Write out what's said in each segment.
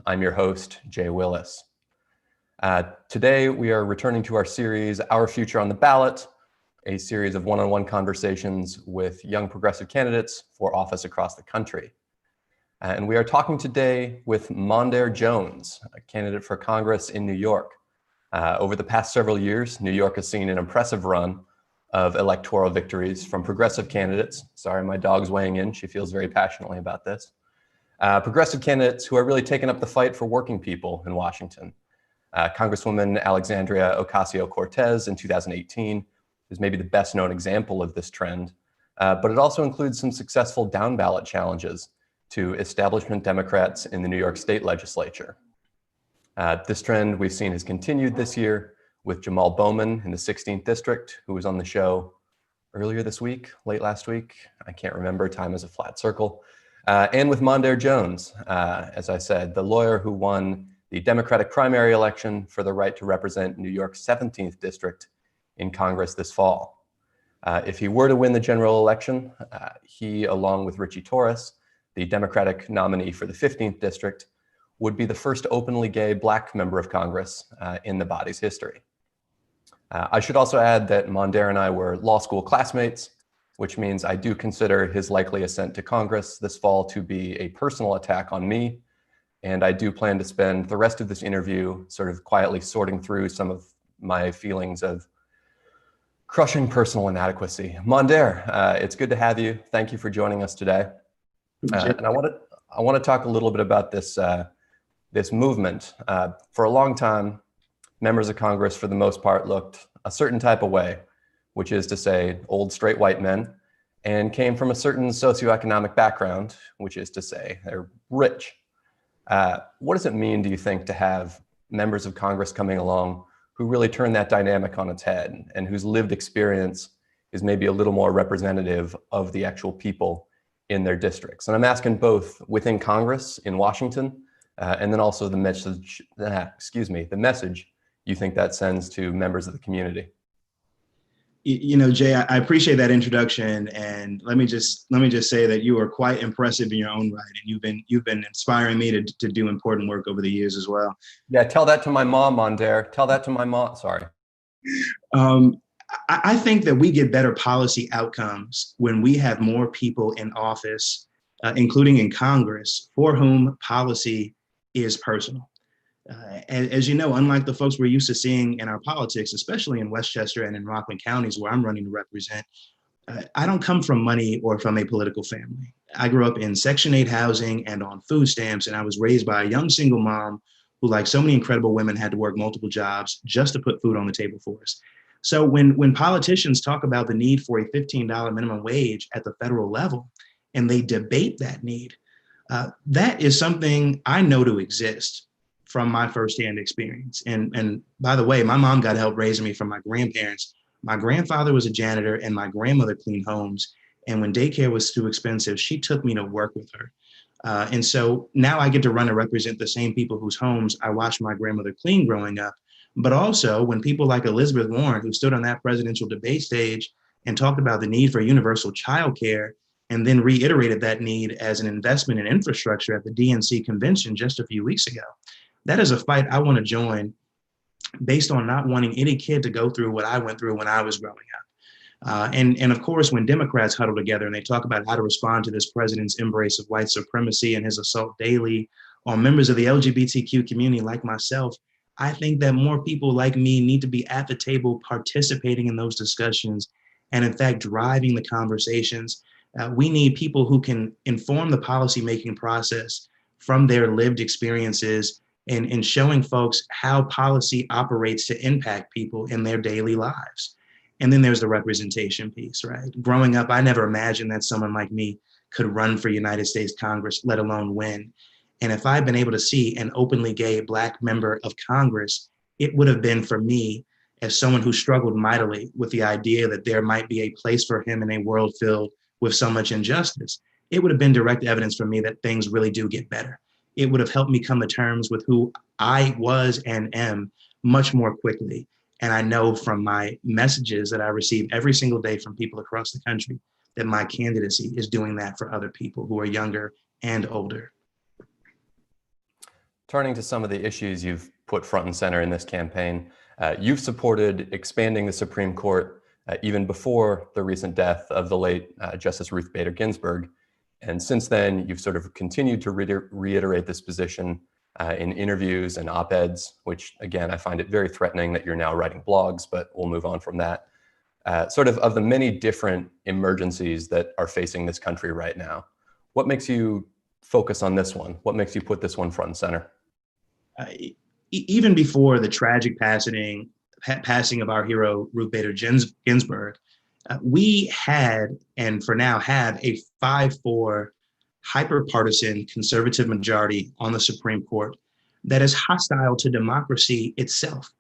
I'm your host, Jay Willis. Today, we are returning to our series, Our Future on the Ballot, a series of one-on-one conversations with young progressive candidates for office across the country. And we are talking today with Mondaire Jones, a candidate for Congress in New York. Over the past several years, New York has seen an impressive run of electoral victories from progressive candidates. Sorry, my dog's weighing in. She feels very passionately about this. Progressive candidates who are really taking up the fight for working people in Washington. Congresswoman Alexandria Ocasio-Cortez in 2018 is maybe the best known example of this trend, but it also includes some successful down-ballot challenges to establishment Democrats in the New York State legislature. This trend we've seen has continued this year with Jamal Bowman in the 16th district, who was on the show earlier this week, late last week. I can't remember, time is a flat circle. And with Mondaire Jones, as I said, the lawyer who won the Democratic primary election for the right to represent New York's 17th district in Congress this fall. If he were to win the general election, he, along with Richie Torres, the Democratic nominee for the 15th district, would be the first openly gay Black member of Congress in the body's history. I should also add that Mondaire and I were law school classmates, which means I do consider his likely ascent to Congress this fall to be a personal attack on me. And I do plan to spend the rest of this interview sort of quietly sorting through some of my feelings of crushing personal inadequacy. Mondaire, it's good to have you. Thank you for joining us today. And I want to talk a little bit about this, this movement. For a long time, members of Congress, for the most part, looked a certain type of way, which is to say old straight white men, and came from a certain socioeconomic background, which is to say they're rich. What does it mean, do you think, to have members of Congress coming along who really turn that dynamic on its head and whose lived experience is maybe a little more representative of the actual people in their districts? And I'm asking both within Congress in Washington, and then also the message, the message you think that sends to members of the community. You know, Jay, I appreciate that introduction, and let me just say that you are quite impressive in your own right, and you've been inspiring me to do important work over the years as well. Yeah, tell that to my mom, Mondaire. Tell that to my mom. Sorry. I think that we get better policy outcomes when we have more people in office, including in Congress, for whom policy is personal. As you know, unlike the folks we're used to seeing in our politics, especially in Westchester and in Rockland counties where I'm running to represent, I don't come from money or from a political family. I grew up in Section 8 housing and on food stamps, and I was raised by a young single mom who, like so many incredible women, had to work multiple jobs just to put food on the table for us. So when politicians talk about the need for a $15 minimum wage at the federal level, and they debate that need, that is something I know to exist from my firsthand experience. And by the way, my mom got help raising me from my grandparents. My grandfather was a janitor and my grandmother cleaned homes. And when daycare was too expensive, she took me to work with her. And so now I get to run and represent the same people whose homes I watched my grandmother clean growing up. But also when people like Elizabeth Warren, who stood on that presidential debate stage and talked about the need for universal childcare, and then reiterated that need as an investment in infrastructure at the DNC convention just a few weeks ago. That is a fight I want to join based on not wanting any kid to go through what I went through when I was growing up. And of course, when Democrats huddle together and they talk about how to respond to this president's embrace of white supremacy and his assault daily on members of the LGBTQ community like myself, I think that more people like me need to be at the table participating in those discussions and in fact, driving the conversations. We need people who can inform the policymaking process from their lived experiences and showing folks how policy operates to impact people in their daily lives. And then there's the representation piece, right? Growing up, I never imagined that someone like me could run for United States Congress, let alone win. And if I'd been able to see an openly gay Black member of Congress, it would have been for me, as someone who struggled mightily with the idea that there might be a place for him in a world filled with so much injustice, it would have been direct evidence for me that things really do get better. It would have helped me come to terms with who I was and am much more quickly. And I know from my messages that I receive every single day from people across the country that my candidacy is doing that for other people who are younger and older. Turning to some of the issues you've put front and center in this campaign, you've supported expanding the Supreme Court even before the recent death of the late Justice Ruth Bader Ginsburg. And since then, you've sort of continued to reiterate this position in interviews and op-eds, which again, I find it very threatening that you're now writing blogs, but we'll move on from that. Sort of the many different emergencies that are facing this country right now, what makes you focus on this one? What makes you put this one front and center? Even before the tragic passing of our hero, Ruth Bader Ginsburg, we had, and for now have, a 5-4 hyper-partisan conservative majority on the Supreme Court that is hostile to democracy itself.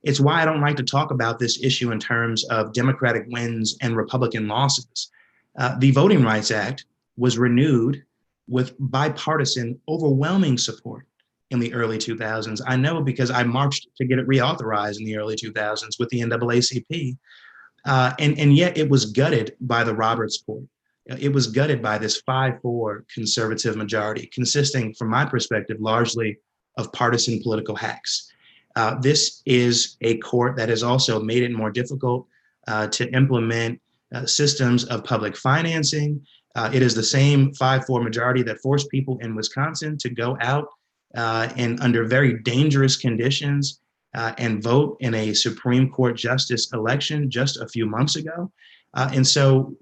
It's why I don't like to talk about this issue in terms of Democratic wins and Republican losses. The Voting Rights Act was renewed with bipartisan, overwhelming support in the early 2000s. I know because I marched to get it reauthorized in the early 2000s with the NAACP. And yet it was gutted by the Roberts Court. It was gutted by this 5-4 conservative majority, consisting, from my perspective, largely of partisan political hacks. This is a court that has also made it more difficult to implement systems of public financing. It is the same 5-4 majority that forced people in Wisconsin to go out and under very dangerous conditions and vote in a Supreme Court justice election just a few months ago. And so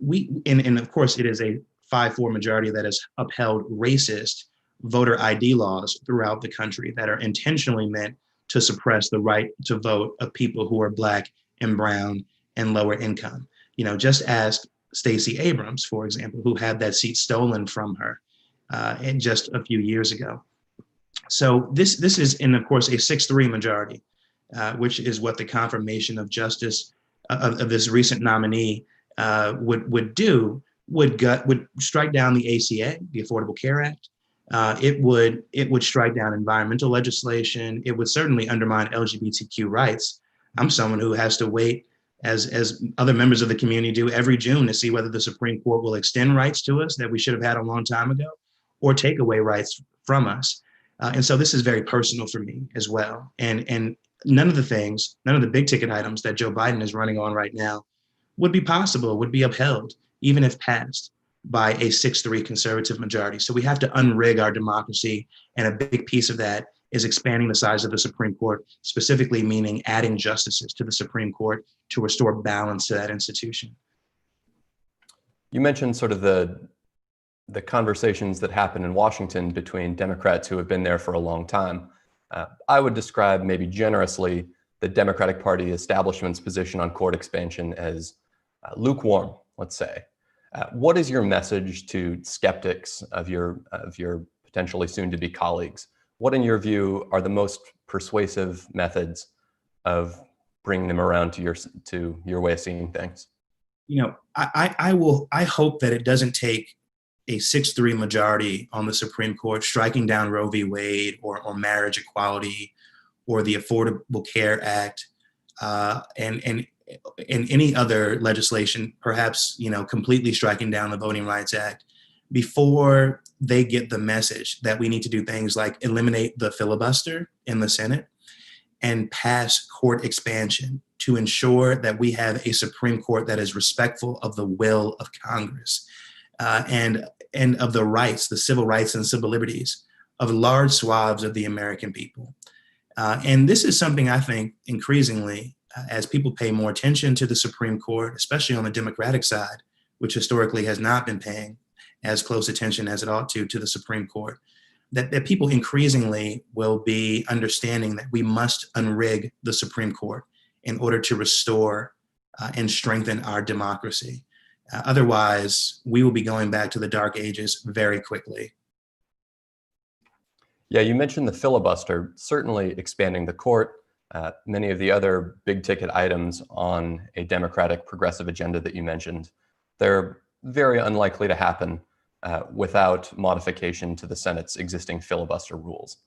and of course, it is a 5-4 majority that has upheld racist voter ID laws throughout the country that are intentionally meant to suppress the right to vote of people who are Black and brown and lower income. Just ask Stacey Abrams, for example, who had that seat stolen from her and just a few years ago. So this is, and of course, a 6-3 majority, which is what the confirmation of justice of this recent nominee would strike down the ACA, the Affordable Care Act. It would strike down environmental legislation. It would certainly undermine LGBTQ rights. I'm someone who has to wait, as other members of the community do, every June to see whether the Supreme Court will extend rights to us that we should have had a long time ago, or take away rights from us. And so this is very personal for me as well. And none of the big ticket items that Joe Biden is running on right now would be upheld, even if passed by a 6-3 conservative majority. So we have to unrig our democracy. And a big piece of that is expanding the size of the Supreme Court, specifically meaning adding justices to the Supreme Court to restore balance to that institution. You mentioned sort of the conversations that happen in Washington between Democrats who have been there for a long time. I would describe, maybe generously, the Democratic Party establishment's position on court expansion as lukewarm, let's say. What is your message to skeptics of your potentially soon-to-be colleagues? What, in your view, are the most persuasive methods of bringing them around to your way of seeing things? I hope that it doesn't take a 6-3 majority on the Supreme Court striking down Roe v. Wade or marriage equality or the Affordable Care Act and any other legislation, perhaps completely striking down the Voting Rights Act, before they get the message that we need to do things like eliminate the filibuster in the Senate and pass court expansion to ensure that we have a Supreme Court that is respectful of the will of Congress and of the rights, the civil rights and civil liberties of large swaths of the American people. And this is something I think increasingly, as people pay more attention to the Supreme Court, especially on the Democratic side, which historically has not been paying as close attention as it ought to the Supreme Court, that people increasingly will be understanding that we must unrig the Supreme Court in order to restore and strengthen our democracy. Otherwise, we will be going back to the dark ages very quickly. Yeah, you mentioned the filibuster, certainly expanding the court. Many of the other big ticket items on a Democratic progressive agenda that you mentioned, they're very unlikely to happen without modification to the Senate's existing filibuster rules.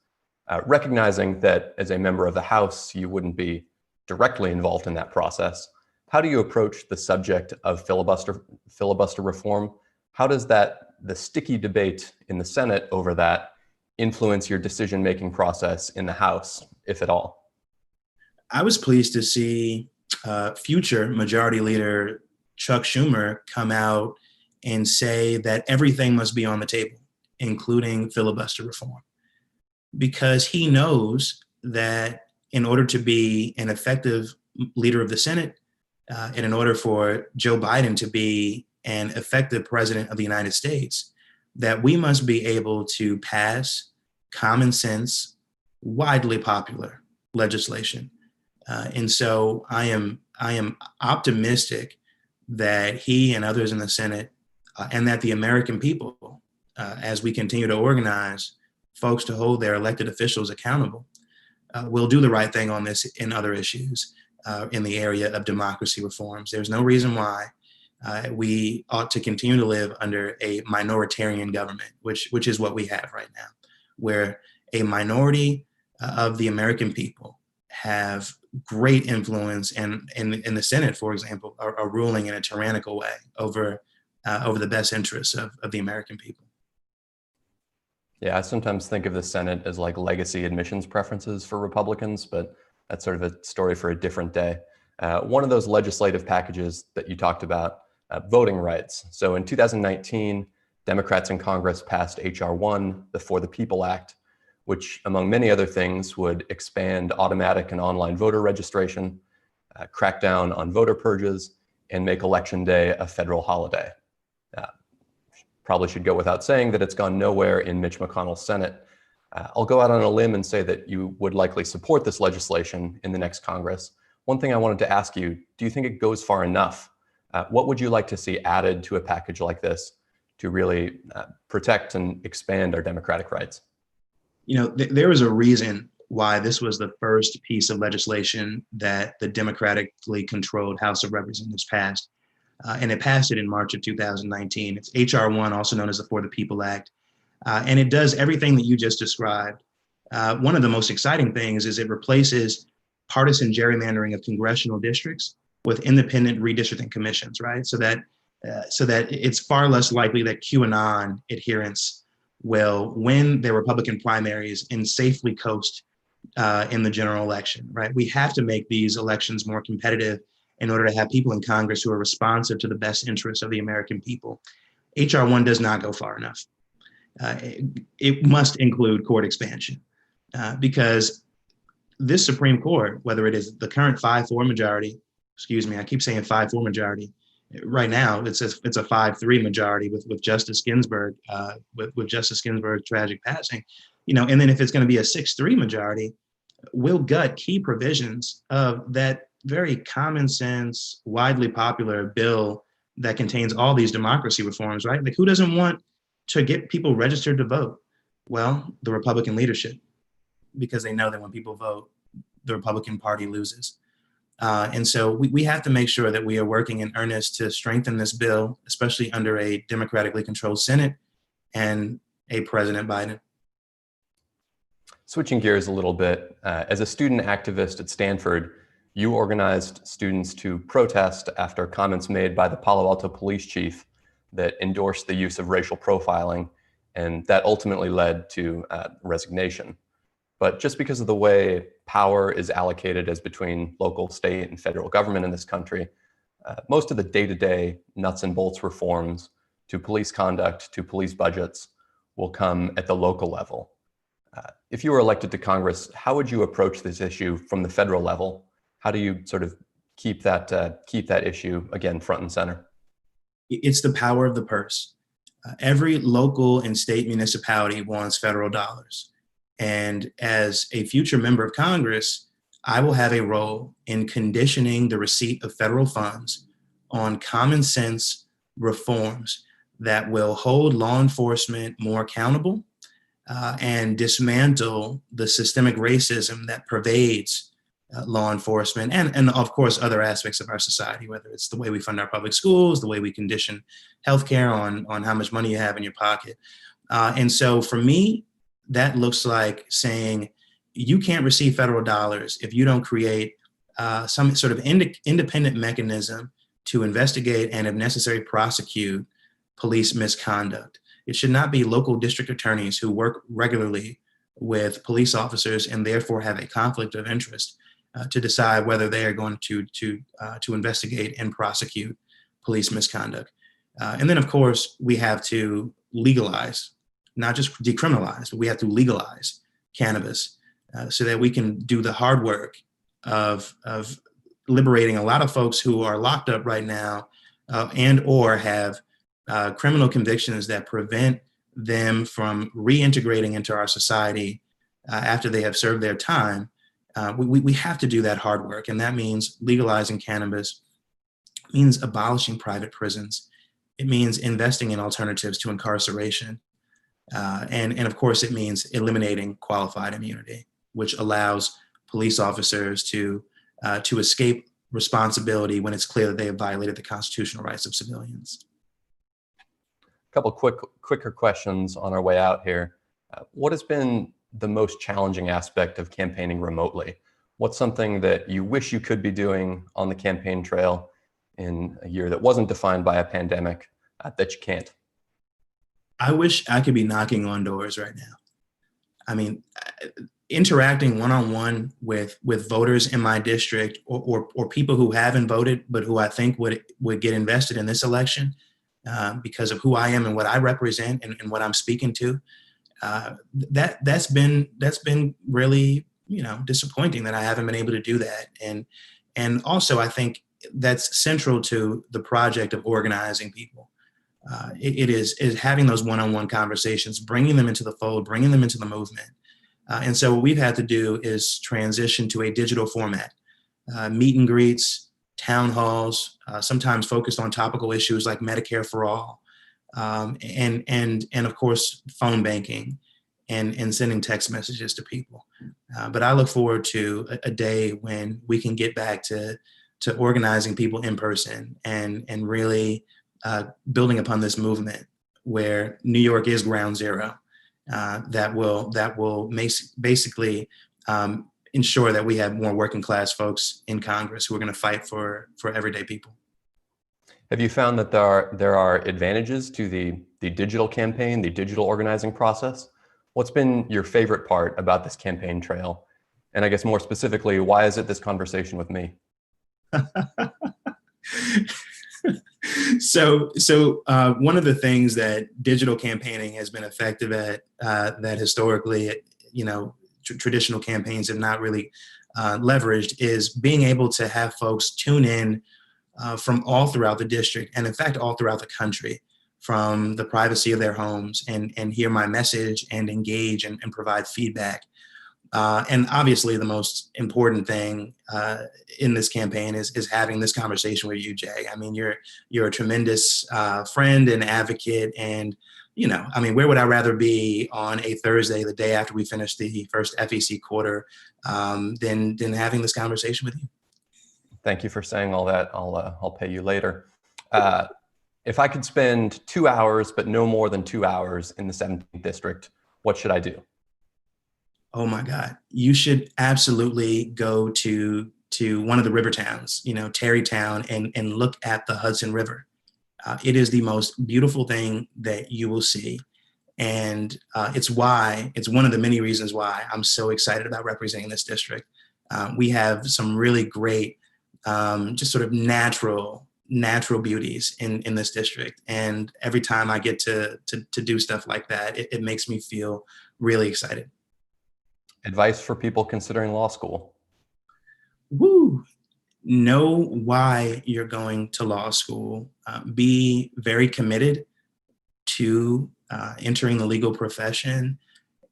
Recognizing that as a member of the House, you wouldn't be directly involved in that process, how do you approach the subject of filibuster reform? How does the sticky debate in the Senate over that influence your decision-making process in the House, if at all? I was pleased to see future Majority Leader Chuck Schumer come out and say that everything must be on the table, including filibuster reform, because he knows that in order to be an effective leader of the Senate, and in order for Joe Biden to be an effective president of the United States, that we must be able to pass common sense, widely popular legislation. And so I am optimistic that he and others in the Senate and that the American people, as we continue to organize folks to hold their elected officials accountable, will do the right thing on this and other issues in the area of democracy reforms. There's no reason why we ought to continue to live under a minoritarian government, which is what we have right now, where a minority of the American people have great influence, and in the Senate, for example, are ruling in a tyrannical way over the best interests of the American people. Yeah, I sometimes think of the Senate as like legacy admissions preferences for Republicans, but that's sort of a story for a different day. One of those legislative packages that you talked about, voting rights. So in 2019, Democrats in Congress passed H.R. 1, the For the People Act, which, among many other things, would expand automatic and online voter registration, crack down on voter purges, and make Election Day a federal holiday. Probably should go without saying that it's gone nowhere in Mitch McConnell's Senate. I'll go out on a limb and say that you would likely support this legislation in the next Congress. One thing I wanted to ask you, do you think it goes far enough? What would you like to see added to a package like this to really protect and expand our democratic rights? You know, there is a reason why this was the first piece of legislation that the democratically controlled House of Representatives passed. And it passed it in March of 2019. It's H.R. 1, also known as the For the People Act. And it does everything that you just described. One of the most exciting things is it replaces partisan gerrymandering of congressional districts with independent redistricting commissions, right? So that it's far less likely that QAnon adherents will win their Republican primaries and safely coast in the general election, right? We have to make these elections more competitive in order to have people in Congress who are responsive to the best interests of the American people. H.R. 1 does not go far enough. It must include court expansion because this Supreme Court, whether it is the current 5-4 majority, I keep saying 5-4 majority. Right now, it's a 5-3 majority with Justice Ginsburg, with Justice Ginsburg's tragic passing, and then if it's going to be a 6-3 majority, we'll gut key provisions of that very common sense, widely popular bill that contains all these democracy reforms, right? Like, who doesn't want to get people registered to vote? Well, the Republican leadership, because they know that when people vote, the Republican Party loses. And so we have to make sure that we are working in earnest to strengthen this bill, especially under a democratically controlled Senate and a President Biden. Switching gears a little bit, as a student activist at Stanford, you organized students to protest after comments made by the Palo Alto police chief that endorsed the use of racial profiling, and that ultimately led to resignation. But just because of the way power is allocated as between local, state, and federal government in this country, most of the day-to-day nuts and bolts reforms to police conduct, to police budgets, will come at the local level. If you were elected to Congress, how would you approach this issue from the federal level? How do you sort of keep that issue, again, front and center? It's the power of the purse. Every local and state municipality wants federal dollars. And as a future member of Congress, I will have a role in conditioning the receipt of federal funds on common sense reforms that will hold law enforcement more accountable and dismantle the systemic racism that pervades law enforcement and of course other aspects of our society, whether it's the way we fund our public schools, the way we condition healthcare on how much money you have in your pocket. And so for me, that looks like saying you can't receive federal dollars if you don't create some sort of independent mechanism to investigate and, if necessary, prosecute police misconduct. It should not be local district attorneys who work regularly with police officers and therefore have a conflict of interest to decide whether they are going to investigate and prosecute police misconduct. And then, of course, we have to legalize, not just decriminalize, but we have to legalize cannabis so that we can do the hard work of liberating a lot of folks who are locked up right now and or have criminal convictions that prevent them from reintegrating into our society after they have served their time. We have to do that hard work, and that means legalizing cannabis, means abolishing private prisons. It means investing in alternatives to incarceration. And of course, it means eliminating qualified immunity, which allows police officers to escape responsibility when it's clear that they have violated the constitutional rights of civilians. A couple quicker questions on our way out here. What has been the most challenging aspect of campaigning remotely? What's something that you wish you could be doing on the campaign trail in a year that wasn't defined by a pandemic that you can't? I wish I could be knocking on doors right now. I mean, interacting one-on-one with voters in my district or people who haven't voted, but who I think would get invested in this election because of who I am and what I represent and what I'm speaking to. That's been really, disappointing that I haven't been able to do that. And also I think that's central to the project of organizing people. It is having those one-on-one conversations, bringing them into the fold, bringing them into the movement. And so what we've had to do is transition to a digital format, meet and greets, town halls, sometimes focused on topical issues like Medicare for all, and of course, phone banking and sending text messages to people. But I look forward to a day when we can get back to organizing people in person and really building upon this movement where New York is ground zero. That will basically ensure that we have more working class folks in Congress who are going to fight for everyday people. Have you found that there are advantages to the digital campaign, the digital organizing process? What's been your favorite part about this campaign trail? And I guess more specifically, why is it this conversation with me? So one of the things that digital campaigning has been effective at that historically, traditional campaigns have not really leveraged is being able to have folks tune in from all throughout the district and in fact, all throughout the country from the privacy of their homes and hear my message and engage and provide feedback. And obviously the most important thing in this campaign is having this conversation with you, Jay. I mean, you're a tremendous friend and advocate. And, where would I rather be on a Thursday, the day after we finish the first FEC quarter, than having this conversation with you? Thank you for saying all that. I'll pay you later. If I could spend 2 hours, but no more than 2 hours in the 17th district, what should I do? Oh my God, you should absolutely go to one of the river towns, Tarrytown, and look at the Hudson River. It is the most beautiful thing that you will see. And it's one of the many reasons why I'm so excited about representing this district. We have some really great, just sort of natural beauties in this district. And every time I get to do stuff like that, it makes me feel really excited. Advice for people considering law school? Woo! Know why you're going to law school. Be very committed to entering the legal profession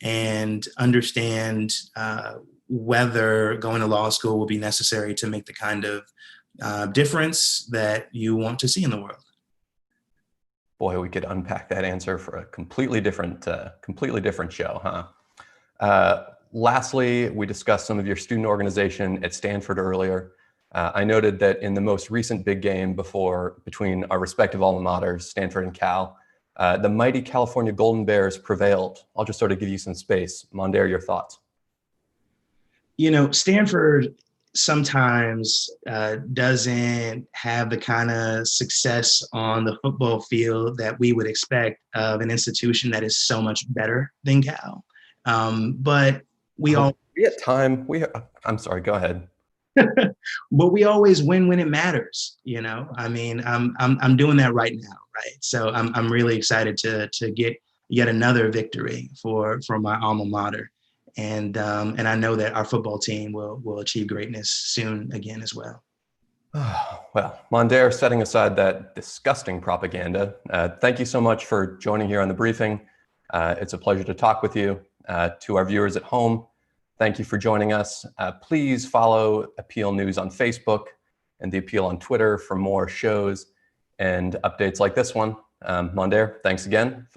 and understand whether going to law school will be necessary to make the kind of difference that you want to see in the world. Boy, we could unpack that answer for a completely different show, huh? Lastly, we discussed some of your student organization at Stanford earlier. I noted that in the most recent big game between our respective alma maters, Stanford and Cal, the mighty California Golden Bears prevailed. I'll just sort of give you some space. Mondaire, your thoughts? Stanford sometimes doesn't have the kind of success on the football field that we would expect of an institution that is so much better than Cal. But we all we at time I'm sorry, go ahead. but we always win when it matters. I mean, I'm doing that right now, right? So I'm really excited to get yet another victory for my alma mater, and I know that our football team will achieve greatness soon again as well. Well, Mondaire, setting aside that disgusting propaganda, thank you so much for joining here on the briefing. It's a pleasure to talk with you. To our viewers at home, thank you for joining us. Please follow Appeal News on Facebook and The Appeal on Twitter for more shows and updates like this one. Mondaire, thanks again.